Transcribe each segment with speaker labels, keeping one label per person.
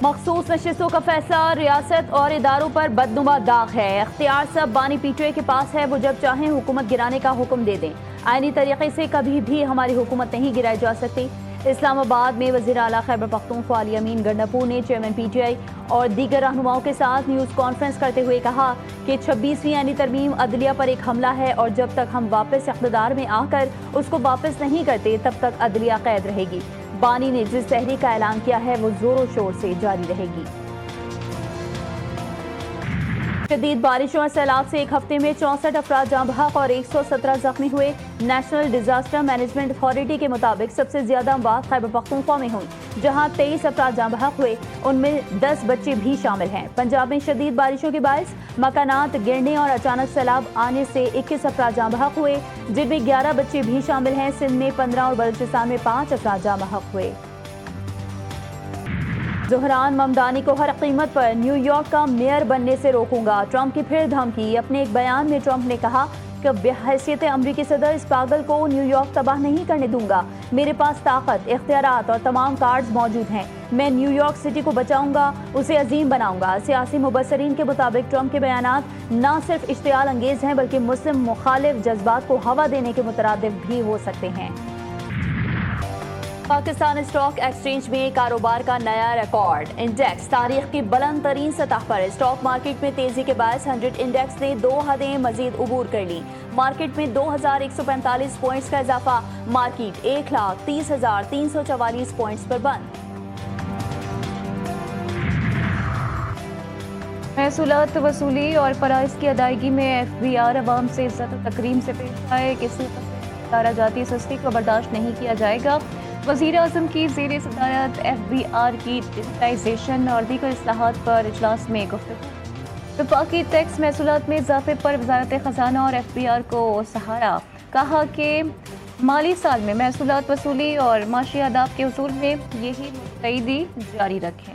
Speaker 1: مخصوص نشستوں کا فیصلہ ریاست اور اداروں پر بدنما داغ ہے۔ اختیار سب بانی پی ٹی آئی کے پاس ہے، وہ جب چاہیں حکومت گرانے کا حکم دے دیں۔ آئینی طریقے سے کبھی بھی ہماری حکومت نہیں گرائی جا سکتی۔ اسلام آباد میں وزیر اعلیٰ خیبر پختونخوا علی امین گنڈاپور نے چیئرمین پی ٹی آئی اور دیگر رہنماؤں کے ساتھ نیوز کانفرنس کرتے ہوئے کہا کہ 26ویں آئینی ترمیم عدلیہ پر ایک حملہ ہے اور جب تک ہم واپس اقتدار میں آ کر اس کو واپس نہیں کرتے تب تک عدلیہ قید رہے گی۔ بانی نے جس تحریک کا اعلان کیا ہے وہ زور و شور سے جاری رہے گی۔ شدید بارشوں اور سیلاب سے ایک ہفتے میں 64 افراد جاں بحق اور 117 زخمی ہوئے۔ نیشنل ڈیزاسٹر مینجمنٹ اتھارٹی کے مطابق سب سے زیادہ اموات خیبر پختونخوا میں ہوئی، جہاں 23 افراد جاں بحق ہوئے، ان میں 10 بچے بھی شامل ہیں۔ پنجاب میں شدید بارشوں کے باعث مکانات گرنے اور اچانک سیلاب آنے سے 21 افراد جاں بحق ہوئے، جن میں 11 بچے بھی شامل ہیں۔ سندھ میں 15 اور بلوچستان میں 5 افراد جاں بحق ہوئے۔ زہران ممدانی کو ہر قیمت پر نیو یارک کا میئر بننے سے روکوں گا، ٹرمپ کی پھر دھمکی۔ اپنے ایک بیان میں ٹرمپ نے کہا کہ بحیثیت امریکی صدر اس پاگل کو نیو یارک تباہ نہیں کرنے دوں گا۔ میرے پاس طاقت، اختیارات اور تمام کارڈز موجود ہیں۔ میں نیو یارک سٹی کو بچاؤں گا، اسے عظیم بناؤں گا۔ سیاسی مبصرین کے مطابق ٹرمپ کے بیانات نہ صرف اشتعال انگیز ہیں بلکہ مسلم مخالف جذبات کو ہوا دینے کے مترادف بھی ہو سکتے ہیں۔ پاکستان اسٹاک ایکسچینج میں کاروبار کا نیا ریکارڈ، انڈیکس تاریخ کی بلند ترین سطح پر۔ اسٹاک مارکیٹ میں تیزی کے باعث 100 انڈیکس نے 2 حدیں مزید عبور کر لی۔ مارکیٹ میں 2145 پوائنٹس کا اضافہ، مارکیٹ 1,30,344 پوائنٹس پر بند۔
Speaker 2: محصولات وصولی اور فرائض کی ادائیگی میں ایف بی آر عوام سے عزت و تکریم سے پیش آئے، کسی طرح جاتی سستی کو برداشت نہیں کیا جائے گا۔ وزیر اعظم کی زیر صدارت ایف بی آر کی ڈیجیٹائزیشن اور دیگر اصلاحات پر اجلاس میں گفتگو۔ وفاقی ٹیکس محصولات میں اضافے پر وزارت خزانہ اور ایف بی آر کو سہارا، کہا کہ مالی سال میں محصولات وصولی اور معاشی آداب کے حصول میں یہی متحدی جاری رکھیں۔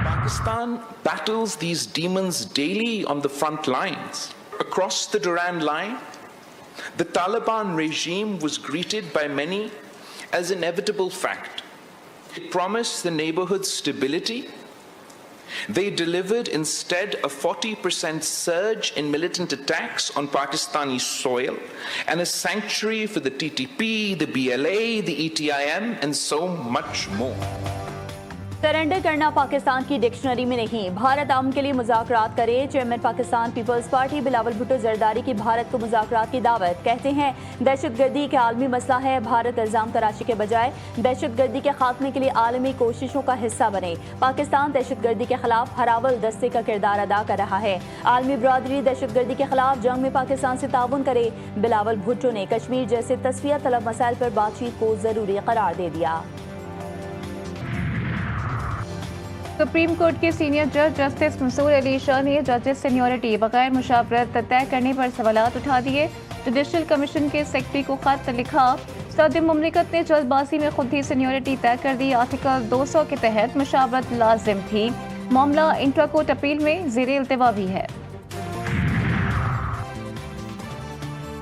Speaker 3: Pakistan battles these demons daily on the front lines. Across the Durand Line, the Taliban regime was greeted by many as an inevitable fact. It promised the neighborhood stability. They delivered instead a 40% surge in militant attacks on Pakistani soil and a sanctuary for the TTP, the BLA, the ETIM, and so much more.
Speaker 1: Surrender کرنا پاکستان کی dictionary میں نہیں، بھارت امن کے لیے مذاکرات کرے۔ Chairman Pakistan Peoples Party Bilawal Bhutto Zardari کی بھارت کو مذاکرات کی دعوت، کہتے ہیں دہشت گردی کے عالمی مسئلہ ہے، بھارت الزام تراشی کے بجائے دہشت گردی کے خاتمے کے لیے عالمی کوششوں کا حصہ بنے۔ پاکستان دہشت گردی کے خلاف ہراول دستے کا کردار ادا کر رہا ہے، عالمی برادری دہشت گردی کے خلاف جنگ میں پاکستان سے تعاون کرے۔ بلاول بھٹو نے کشمیر جیسے تصفیہ طلب مسائل پر بات چیت کو ضروری قرار دے دیا۔
Speaker 2: سپریم کورٹ کے سینئر جج جسٹس منصور علی شاہ نے ججز سینیورٹی بغیر مشاورت طے کرنے پر سوالات اٹھا دیے۔ جوڈیشل کمیشن کے سیکرٹری کو خط لکھا، صدر مملکت نے جلد بازی میں خود ہی سینیورٹی طے کر دی۔ آرٹیکل 200 کے تحت مشاورت لازم تھی، معاملہ انٹرا کورٹ اپیل میں زیر التوا بھی ہے۔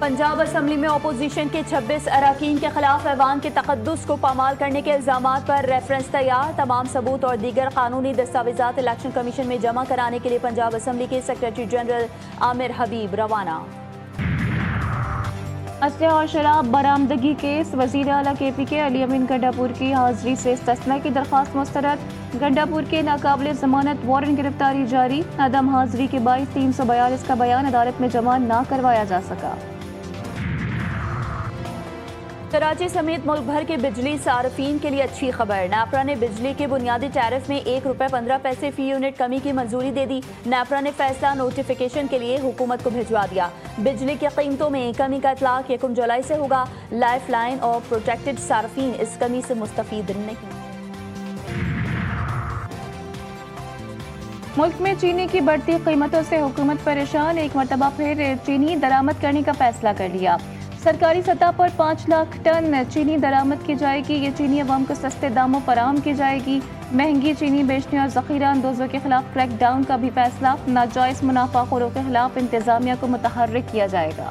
Speaker 1: پنجاب اسمبلی میں اپوزیشن کے 26 اراکین کے خلاف ایوان کے تقدس کو پامال کرنے کے الزامات پر ریفرنس تیار، تمام ثبوت اور دیگر قانونی دستاویزات الیکشن کمیشن میں جمع کرانے کے لیے پنجاب اسمبلی کے سیکریٹری جنرل عامر حبیب روانہ۔
Speaker 2: اسلحہ اور شراب برآمدگی کیس، وزیر اعلیٰ کے پی کے علی امین گنڈاپور کی حاضری سے استثناء کی درخواست مسترد، گنڈاپور کے ناقابل ضمانت وارنٹ گرفتاری جاری، عدم حاضری کے باعث 342 کا بیان عدالت میں جمع نہ کروایا جا سکا۔
Speaker 1: کراچی سمیت ملک بھر کے بجلی صارفین کے لیے اچھی خبر، نیپرا نے بجلی کے بنیادی ٹیرف میں ₹1.15 فی یونٹ کمی کی منظوری دے دی۔ نیپرا نے فیصلہ نوٹیفیکیشن کے لیے حکومت کو بھجوا دیا۔ بجلی کی قیمتوں میں کمی کا اطلاق 1 جولائی سے ہوگا۔ لائف لائن اور پروٹیکٹڈ صارفین اس کمی سے مستفید نہیں۔
Speaker 2: ملک میں چینی کی بڑھتی قیمتوں سے حکومت پریشان، ایک مرتبہ پھر چینی درآمد کرنے کا فیصلہ کر لیا۔ سرکاری سطح پر 5 لاکھ ٹن چینی درآمد کی جائے گی۔ یہ چینی عوام کو سستے داموں فراہم کی جائے گی۔ مہنگی چینی بیچنے اور ذخیرہ اندوزوں کے خلاف کریک ڈاؤن کا بھی فیصلہ، ناجائز منافع خوروں کے خلاف انتظامیہ کو متحرک کیا جائے گا۔